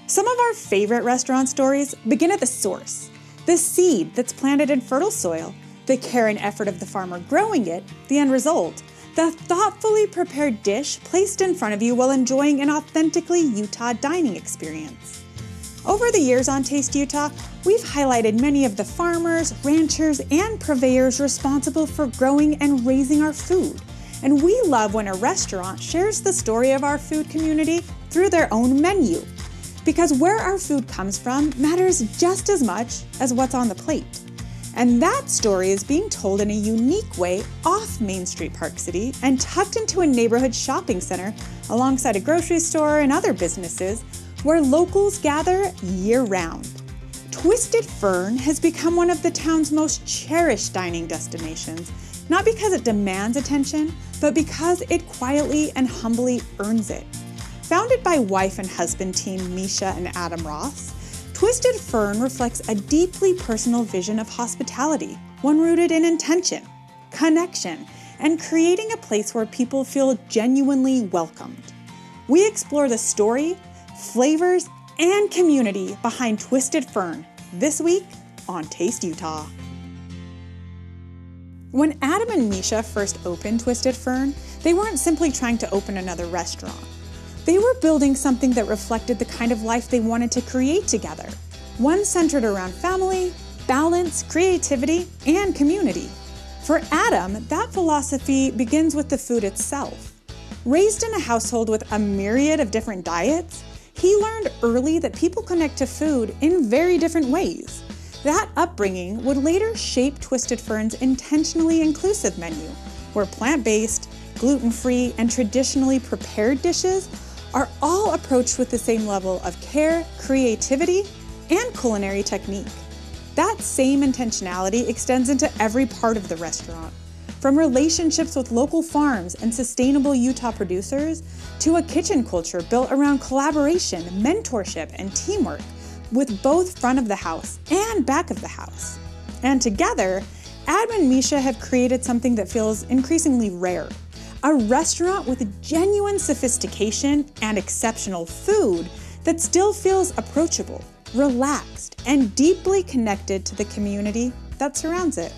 Some of our favorite restaurant stories begin at the source, the seed that's planted in fertile soil, the care and effort of the farmer growing it, the end result, the thoughtfully prepared dish placed in front of you while enjoying an authentically Utah dining experience. Over the years on Taste Utah, we've highlighted many of the farmers, ranchers, and purveyors responsible for growing and raising our food. And we love when a restaurant shares the story of our food community through their own menu. Because where our food comes from matters just as much as what's on the plate. And that story is being told in a unique way off Main Street Park City and tucked into a neighborhood shopping center alongside a grocery store and other businesses where locals gather year-round. Twisted Fern has become one of the town's most cherished dining destinations, not because it demands attention, but because it quietly and humbly earns it. Founded by wife and husband team Meisha and Adam Ross, Twisted Fern reflects a deeply personal vision of hospitality, one rooted in intention, connection, and creating a place where people feel genuinely welcomed. We explore the story, flavors, and community behind Twisted Fern this week on Taste Utah. When Adam and Meisha first opened Twisted Fern, they weren't simply trying to open another restaurant. They were building something that reflected the kind of life they wanted to create together, one centered around family, balance, creativity, and community. For Adam, that philosophy begins with the food itself. Raised in a household with a myriad of different diets, he learned early that people connect to food in very different ways. That upbringing would later shape Twisted Fern's intentionally inclusive menu, where plant-based, gluten-free, and traditionally prepared dishes are all approached with the same level of care, creativity, and culinary technique. That same intentionality extends into every part of the restaurant, from relationships with local farms and sustainable Utah producers to a kitchen culture built around collaboration, mentorship, and teamwork with both front of the house and back of the house. And together, Adam and Meisha have created something that feels increasingly rare. A restaurant with genuine sophistication and exceptional food that still feels approachable, relaxed, and deeply connected to the community that surrounds it.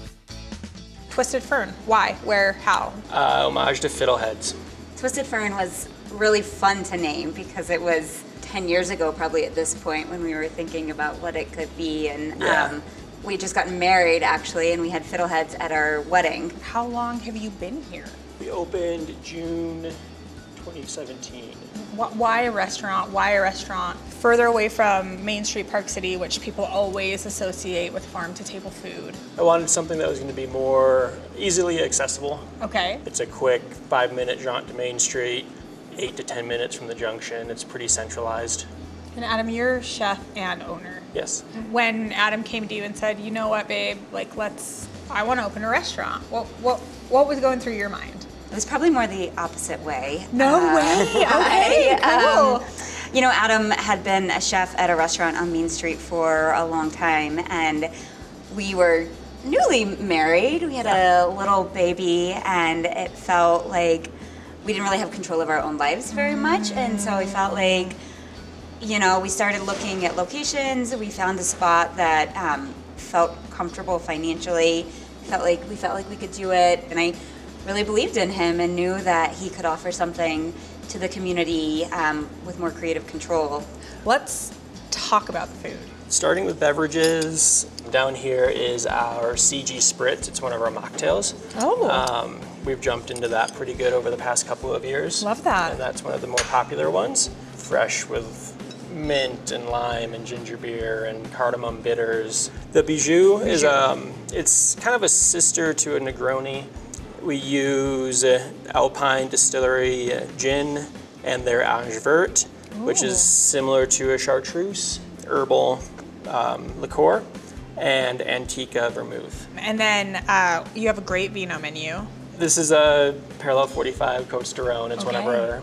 Twisted Fern, why, where, how? Homage to Fiddleheads. Twisted Fern was really fun to name because it was 10 years ago probably at this point when we were thinking about what it could be, and we had just gotten married actually, and we had Fiddleheads at our wedding. How long have you been here? We opened June 2017. Why a restaurant? Why a restaurant further away from Main Street Park City, which people always associate with farm-to-table food? I wanted something that was going to be more easily accessible. Okay. It's a quick 5-minute jaunt to Main Street, 8 to 10 minutes from the junction. It's pretty centralized. And Adam, you're chef and owner. Yes. When Adam came to you and said, you know what, babe, I want to open a restaurant, what was going through your mind? It was probably more the opposite way. No way. Okay, cool. You know, Adam had been a chef at a restaurant on Main Street for a long time, and we were newly married. We had a little baby, and it felt like we didn't really have control of our own lives very much, and so we felt like, you know, we started looking at locations. We found a spot that felt comfortable financially. We felt like we could do it, and I really believed in him and knew that he could offer something to the community with more creative control. Let's talk about the food. Starting with beverages, down here is our CG Spritz. It's one of our mocktails. Oh. We've jumped into that pretty good over the past couple of years. Love that. And that's one of the more popular ones. Fresh with mint and lime and ginger beer and cardamom bitters. The Bijou is it's kind of a sister to a Negroni. We use Alpine Distillery gin and their Ange Vert, which is similar to a chartreuse, herbal liqueur, and Antica vermouth. And then you have a great vino menu. This is a Parallel 45 Cote Sterone. It's one of our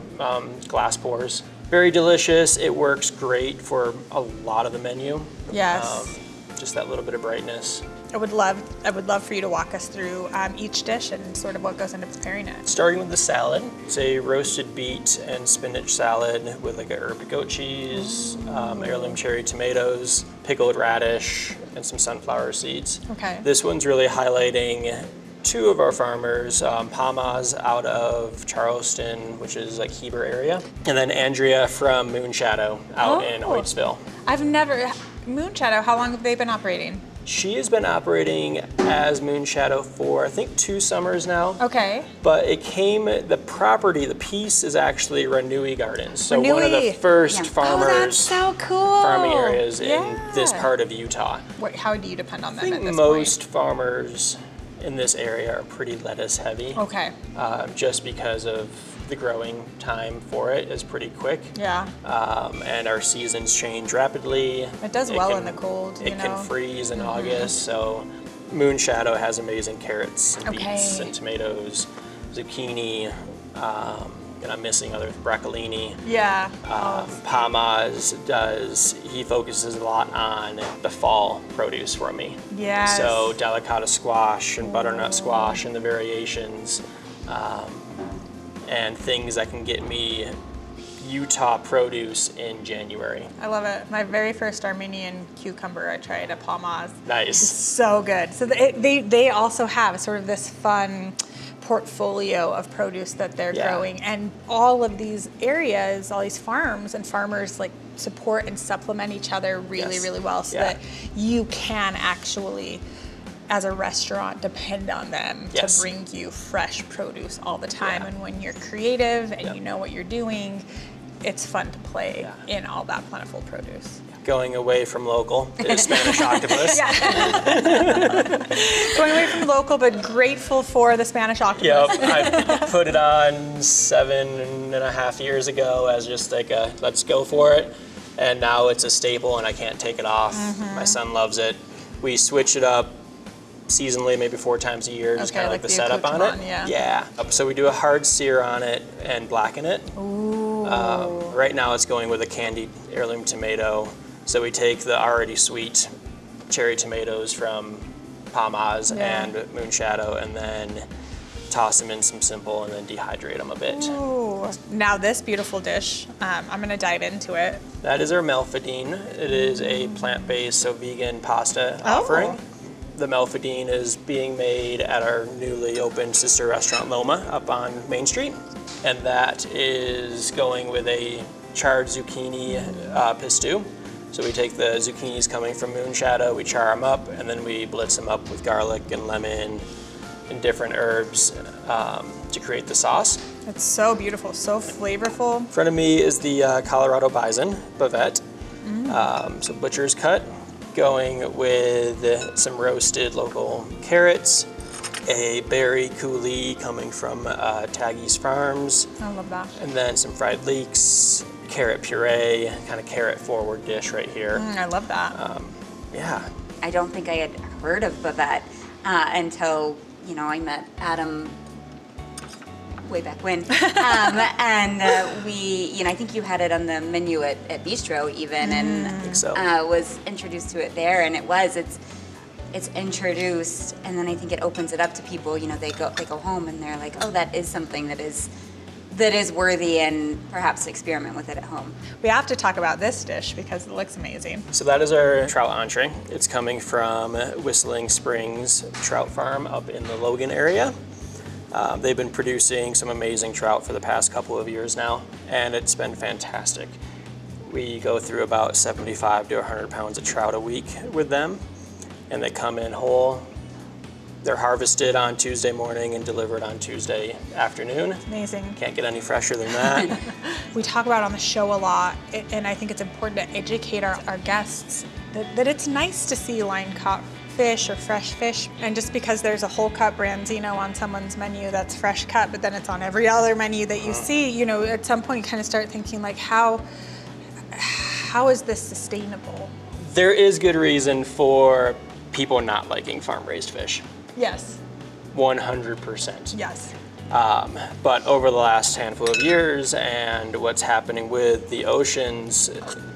glass pours. Very delicious. It works great for a lot of the menu. Yes. Just that little bit of brightness. I would love for you to walk us through each dish and sort of what goes into preparing it. Starting with the salad, it's a roasted beet and spinach salad with like a herb to goat cheese, heirloom cherry tomatoes, pickled radish, and some sunflower seeds. Okay. This one's really highlighting two of our farmers, Palmas out of Charleston, which is like Heber area, and then Andrea from Moonshadow out in Hoytsville. I've never, Moonshadow, how long have they been operating? She has been operating as Moonshadow for, I think, 2 summers now. Okay. But it came, the piece is actually Ranui Gardens. So one of the Ranui. first Oh, farmers that's so cool. farming areas Yeah. in this part of Utah. How do you depend on I them think at this most farmers in this area are pretty lettuce heavy. point? Okay. Just because of the growing time for it is pretty quick. Yeah. And our seasons change rapidly. It does well in the cold, you It can know? freeze in August, so Moonshadow has amazing carrots and beets and tomatoes, zucchini, and I'm missing other broccolini. Yeah. Palmas he focuses a lot on the fall produce for me. Yes. So delicata squash and butternut squash and the variations, and things that can get me Utah produce in January. I love it. My very first Armenian cucumber I tried at Palmas. Nice. So good. So they also have sort of this fun portfolio of produce that they're growing, and all of these areas, all these farms and farmers like support and supplement each other really, really well, so that you can actually, as a restaurant, depend on them to bring you fresh produce all the time. And when you're creative and you know what you're doing, it's fun to play in all that plentiful produce. Going away from local is Spanish octopus. Going away from local, but grateful for the Spanish octopus. Yep, I put it on 7.5 years ago as just like a let's go for it, and now it's a staple and I can't take it off. My son loves it. We switch it up seasonally, maybe 4 times a year, just kind of like the setup on it. So we do a hard sear on it and blacken it. Right now it's going with a candied heirloom tomato. So we take the already sweet cherry tomatoes from Palmas and Moonshadow, and then toss them in some simple and then dehydrate them a bit. Ooh. Now this beautiful dish, I'm gonna dive into it. That is our melfadine. It is a plant-based, so vegan pasta offering. The melfadine is being made at our newly opened sister restaurant Loma up on Main Street. And that is going with a charred zucchini pistou. So we take the zucchinis coming from Moonshadow, we char them up, and then we blitz them up with garlic and lemon and different herbs to create the sauce. It's so beautiful, so flavorful. In front of me is the Colorado bison bavette. So butcher's cut, going with some roasted local carrots, a berry coulis coming from Taggy's Farms. I love that. And then some fried leeks, carrot puree, kind of carrot forward dish right here. I love that. I don't think I had heard of bavette until, I met Adam way back when. And we, I think you had it on the menu at Bistro even, and I think so. Was introduced to it there, and it's introduced, and then I think it opens it up to people. They go home and they're like, oh, that is something that is worthy, and perhaps experiment with it at home. We have to talk about this dish because it looks amazing. So that is our trout entree. It's coming from Whistling Springs Trout Farm up in the Logan area. They've been producing some amazing trout for the past couple of years now, and it's been fantastic. We go through about 75 to 100 pounds of trout a week with them, and they come in whole. They're harvested on Tuesday morning and delivered on Tuesday afternoon. Amazing. Can't get any fresher than that. We talk about on the show a lot, and I think it's important to educate our guests that it's nice to see line-caught fish or fresh fish. And just because there's a whole cut branzino on someone's menu that's fresh cut, but then it's on every other menu that you see, at some point you kind of start thinking like, how is this sustainable? There is good reason for people not liking farm-raised fish. Yes. 100%. Yes. But over the last handful of years and what's happening with the oceans,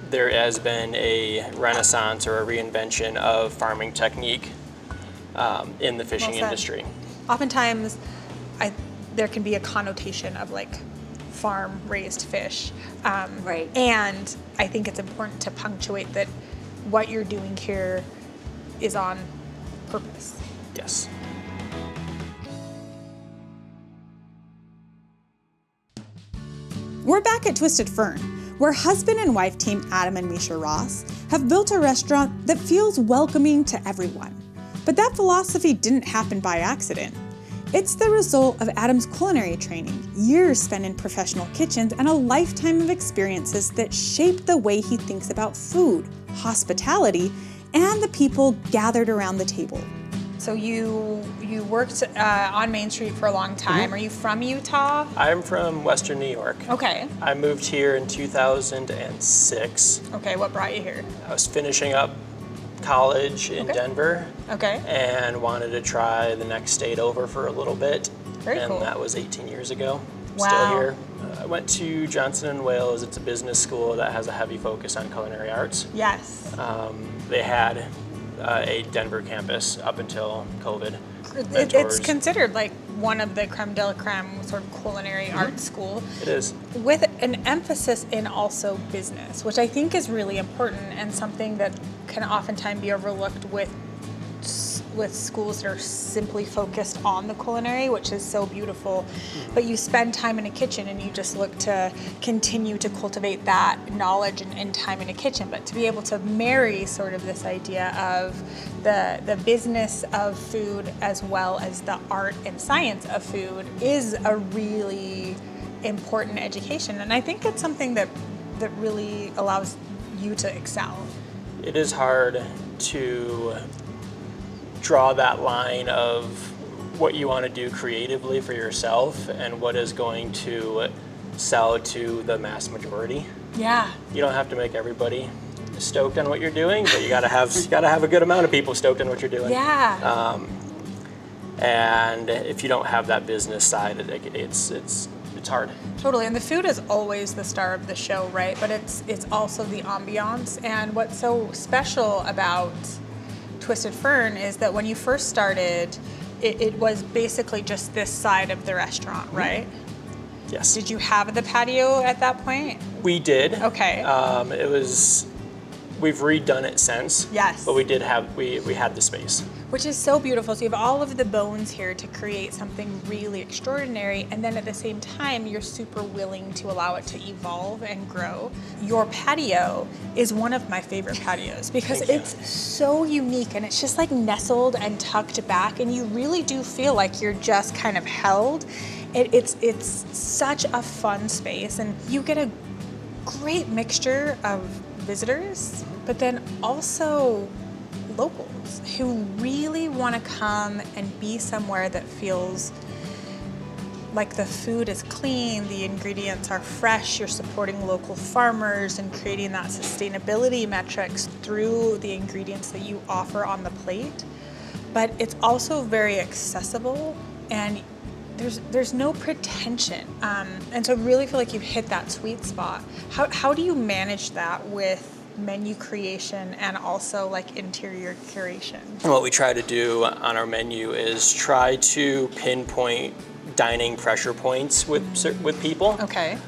there has been a renaissance or a reinvention of farming technique in the fishing Well said. industry. Oftentimes, there can be a connotation of like farm-raised fish. Right. And I think it's important to punctuate that what you're doing here is on purpose. Yes. We're back at Twisted Fern, where husband and wife team Adam and Meisha Ross have built a restaurant that feels welcoming to everyone. But that philosophy didn't happen by accident. It's the result of Adam's culinary training, years spent in professional kitchens, and a lifetime of experiences that shaped the way he thinks about food, hospitality, and the people gathered around the table. So you worked on Main Street for a long time. Mm-hmm. Are you from Utah? I'm from Western New York. Okay. I moved here in 2006. Okay, what brought you here? I was finishing up college in Okay. Denver Okay. and wanted to try the next state over for a little bit. Very and cool. that was 18 years ago. Wow. Still here. I went to Johnson & Wales. It's a business school that has a heavy focus on culinary arts. Yes. They had a Denver campus up until COVID. It's Mentors. considered like one of the creme de la creme sort of culinary art school. It is. With an emphasis in also business, which I think is really important and something that can oftentimes be overlooked with schools that are simply focused on the culinary, which is so beautiful. But you spend time in a kitchen and you just look to continue to cultivate that knowledge and time in a kitchen. But to be able to marry sort of this idea of the business of food as well as the art and science of food is a really important education. And I think it's something that really allows you to excel. It is hard to draw that line of what you want to do creatively for yourself and what is going to sell to the mass majority. Yeah. You don't have to make everybody stoked on what you're doing, but you gotta have a good amount of people stoked on what you're doing. Yeah. And if you don't have that business side, it's hard. Totally, and the food is always the star of the show, right? But it's also the ambiance. And what's so special about Twisted Fern is that when you first started, it was basically just this side of the restaurant, right? Yes. Did you have the patio at that point? We did. Okay. We've redone it since. Yes. But we had the space. Which is so beautiful. So you have all of the bones here to create something really extraordinary, and then at the same time, you're super willing to allow it to evolve and grow. Your patio is one of my favorite patios because Thank you. it's so unique and it's just like nestled and tucked back, and you really do feel like you're just kind of held. It's such a fun space, and you get a great mixture of visitors, but then also locals who really want to come and be somewhere that feels like the food is clean, the ingredients are fresh, you're supporting local farmers and creating that sustainability metrics through the ingredients that you offer on the plate. But it's also very accessible, and there's no pretension. And so I really feel like you've hit that sweet spot. How do you manage that with menu creation and also like interior curation? What we try to do on our menu is try to pinpoint dining pressure points with people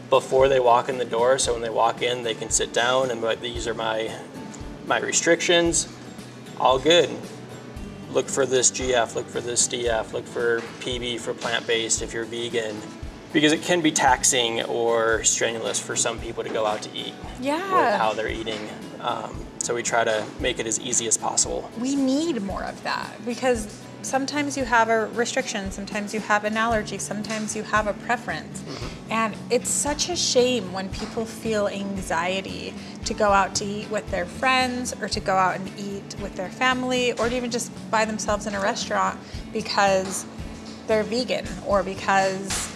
before they walk in the door. So when they walk in, they can sit down and these are my restrictions. All good. Look for this GF, look for this DF, look for PB for plant-based if you're vegan. Because it can be taxing or strenuous for some people to go out to eat with how they're eating. So we try to make it as easy as possible. We need more of that because sometimes you have a restriction, sometimes you have an allergy, sometimes you have a preference. Mm-hmm. And it's such a shame when people feel anxiety to go out to eat with their friends or to go out and eat with their family or to even just by themselves in a restaurant because they're vegan or because,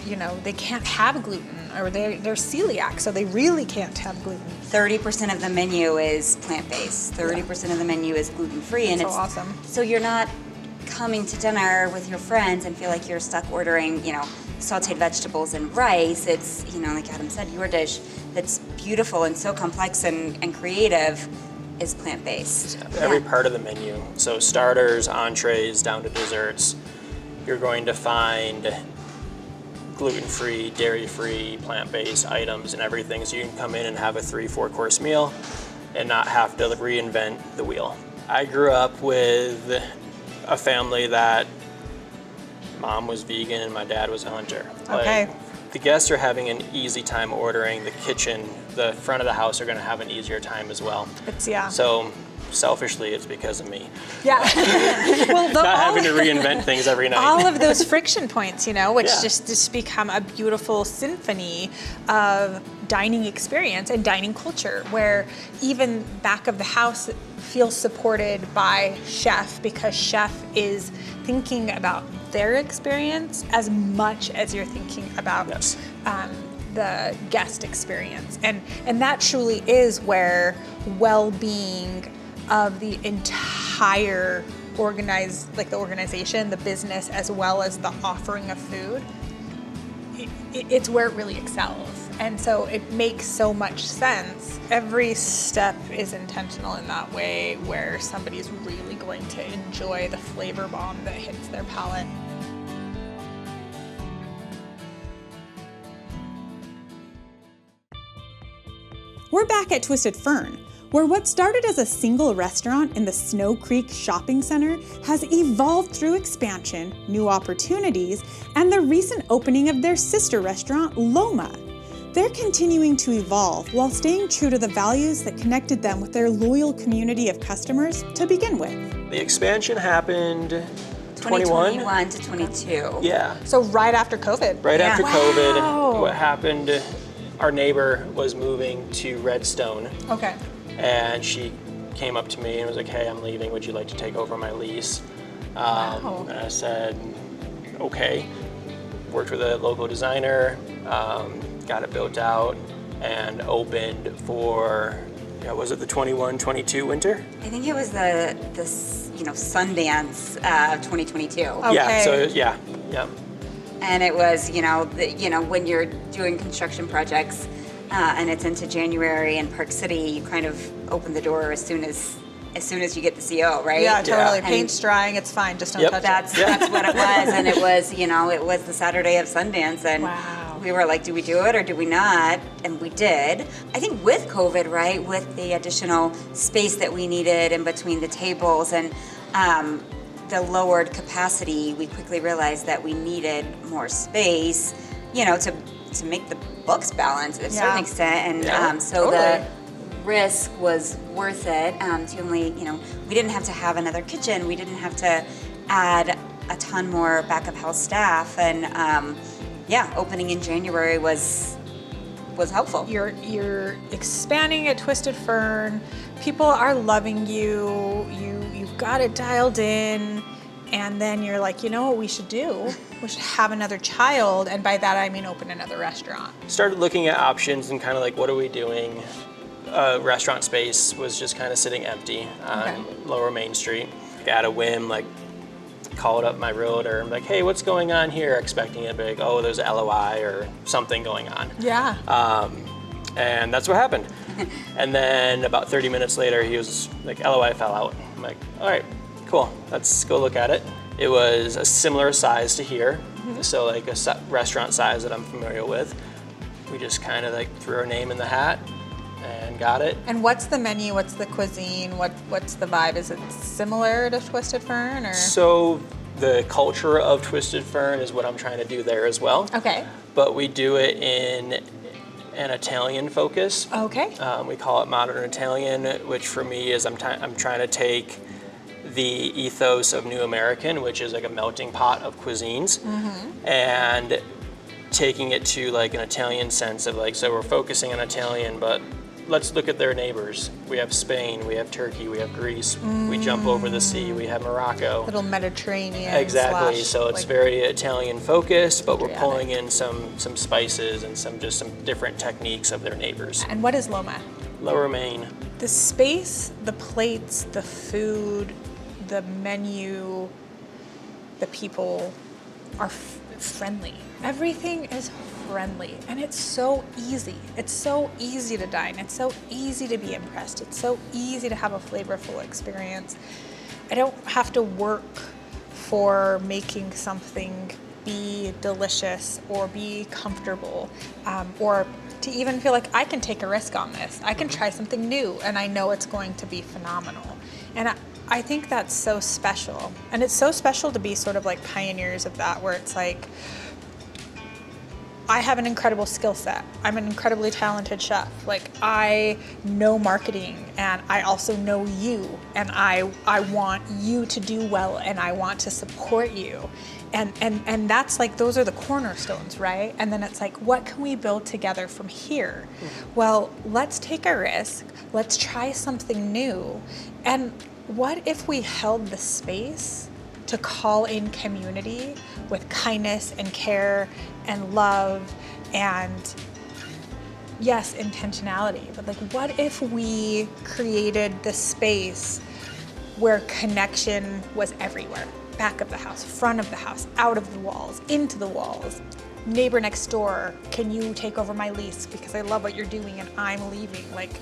they can't have gluten or they're celiac, so they really can't have gluten. 30% of the menu is plant-based. 30% of the menu is gluten-free. And so it's awesome. So you're not coming to dinner with your friends and feel like you're stuck ordering, sauteed vegetables and rice. It's, like Adam said, your dish that's beautiful and so complex and creative is plant-based. Every part of the menu. So starters, entrees, down to desserts. You're going to find gluten-free, dairy-free, plant-based items and everything. So you can come in and have a 3-4 course meal and not have to reinvent the wheel. I grew up with a family that mom was vegan and my dad was a hunter. Okay. The guests are having an easy time ordering. The kitchen, the front of the house are going to have an easier time as well. Yeah. So selfishly, it's because of me. Yeah. Well, Not having to reinvent things every night. All of those friction points, which Yeah. just become a beautiful symphony of dining experience and dining culture, where even back of the house feels supported by chef, because chef is thinking about their experience as much as you're thinking about Yes. the guest experience. And that truly is where well-being of the entire the organization, the business, as well as the offering of food, it's where it really excels. And so it makes so much sense. Every step is intentional in that way, where somebody's really going to enjoy the flavor bomb that hits their palate. We're back at Twisted Fern, where what started as a single restaurant in the Snow Creek Shopping Center has evolved through expansion, new opportunities, and the recent opening of their sister restaurant, Loma. They're continuing to evolve while staying true to the values that connected them with their loyal community of customers to begin with. The expansion happened 2021 to 22. Yeah. So right after COVID. Right Yeah. after Wow. COVID, what happened, our neighbor was moving to Redstone, Okay. and she came up to me and was like, hey, I'm leaving, would you like to take over my lease? Wow. And I said, okay. Worked with a local designer, got it built out, and opened for, was it the 21-22 winter? I think it was the Sundance 2022. Okay. Yeah, so yeah. And it was, when you're doing construction projects and it's into January in Park City, you kind of open the door as soon as you get the CO, right? Yeah, totally. Yeah. Paint's drying, it's fine, just don't Yep. touch That's it. what it was, and it was the Saturday of Sundance, and Wow. we were like, do we do it or do we not? And we did. I think with COVID, right, with the additional space that we needed in between the tables and the lowered capacity, we quickly realized that we needed more space, to make the books balance at a certain Yeah. extent, and Yeah, so totally. the risk was worth it to only, we didn't have to have another kitchen, we didn't have to add a ton more back of house staff, and opening in January was helpful. You're expanding at Twisted Fern. People are loving you. You've got it dialed in, and then you're like, you know what we should do? We should have another child, and by that I mean open another restaurant. Started looking at options and kind of like, what are we doing? Restaurant space was just kind of sitting empty on Lower Main Street. At a whim, called up my realtor and like, hey, what's going on here? Expecting it to be like, oh, there's a LOI or something going on. Yeah. And that's what happened. And then about 30 minutes later, he was like, LOI fell out. I'm like, all right, cool, let's go look at it. It was a similar size to here, so like a restaurant size that I'm familiar with. We just kind of threw our name in the hat and got it. And what's the menu? What's the cuisine? What's the vibe? Is it similar to Twisted Fern, or? So the culture of Twisted Fern is what I'm trying to do there as well. Okay. But we do it in an Italian focus. Okay. We call it modern Italian, which for me is I'm trying to take the ethos of New American, which is like a melting pot of cuisines, and taking it to like an Italian sense of so we're focusing on Italian, but let's look at their neighbors. We have Spain, we have Turkey, we have Greece, we jump over the sea, we have Morocco. Little Mediterranean. Exactly, so it's very Italian focused, but we're Adriatic. pulling in some spices and some different techniques of their neighbors. And what is Loma? Lower Main. The space, the plates, the food, the menu, the people, are friendly. Everything is friendly, and it's so easy. It's so easy to dine. It's so easy to be impressed. It's so easy to have a flavorful experience. I don't have to work for making something be delicious or be comfortable, or to even feel like I can take a risk on this. I can try something new, and I know it's going to be phenomenal. And I think that's so special. And it's so special to be sort of like pioneers of that, where it's like, I have an incredible skill set. I'm an incredibly talented chef. Like, I know marketing, and I also know you, and I want you to do well, and I want to support you. And that's like, those are the cornerstones, right? And then it's like, what can we build together from here? Well, let's take a risk. Let's try something new. And what if we held the space to call in community with kindness and care and love and, yes, intentionality, but like, what if we created the space where connection was everywhere? Back of the house, front of the house, out of the walls, into the walls. Neighbor next door, can you take over my lease because I love what you're doing and I'm leaving? Like,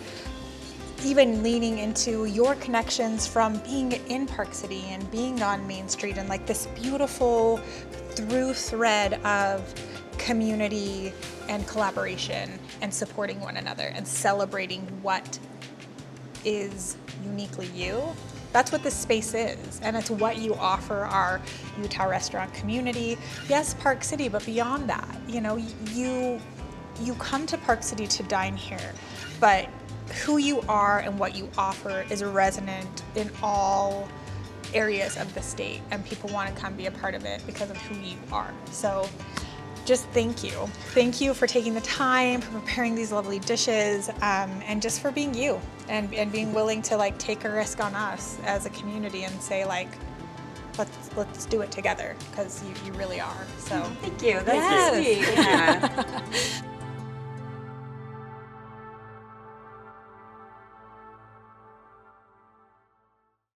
even leaning into your connections from being in Park City and being on Main Street, and like this beautiful through thread of community and collaboration and supporting one another and celebrating what is uniquely you. That's what this space is, and it's what you offer our Utah restaurant community. Yes, Park City, but beyond that, you know, you come to Park City to dine here, but who you are and what you offer is resonant in all areas of the state, and people want to come be a part of it because of who you are. So just thank you. Thank you for taking the time, for preparing these lovely dishes, and just for being you and being willing to like take a risk on us as a community and say like, let's do it together, because you really are. So thank you. That's sweet. Yeah.